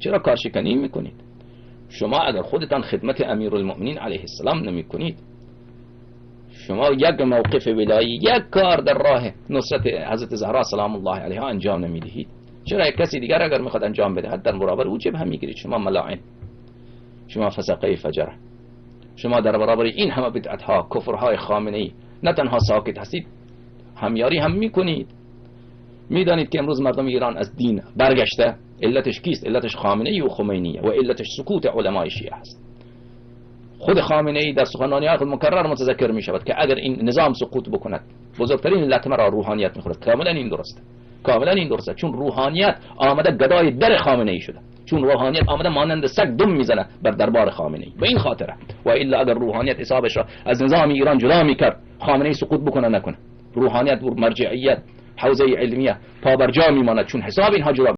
چرا کارشکنی میکنید؟ شما اگر خودتان خدمت امیرالمؤمنین علیه السلام نمیکنید، شما یک موقف ولایی، یک کار در راه نصرت حضرت زهرا سلام الله علیها انجام نمیدهید، چرا یک کسی دیگر اگر میخواد انجام بده در برابر او جبهه میگیرید؟ شما ملاعن، شما فسقه فجره، شما در برابر این همه بدعتها کفرهای خامنه‌ای نه تنها ساکت هستید، همیاری هم میکنید. میدانید که امروز مردم ایران از دین برگشته، علتش کیست؟ علتش خامنه‌ای و خمینیه و علتش سکوت علمای شیعه است. خود خامنه‌ای در سخنرانی‌های خود مکرر متذکر می‌شود که اگر این نظام سقوط بکند بزرگترین لطمه را روحانیت می‌خورد. کاملا این درسته، کاملا این درسته، چون روحانیت آمده گدای در خامنه‌ای شده، چون روحانیت آمده مانند سگ دم میزنه بر دربار خامنه‌ای. به این خاطره و الا اگر روحانیت حسابش را از نظام ایران جدا می‌کرد، خامنه‌ای سقوط بکنه نکنه، روحانیت و مرجعیت حوزه علمیه پا بر جا میماند، چون حساب اینها جدا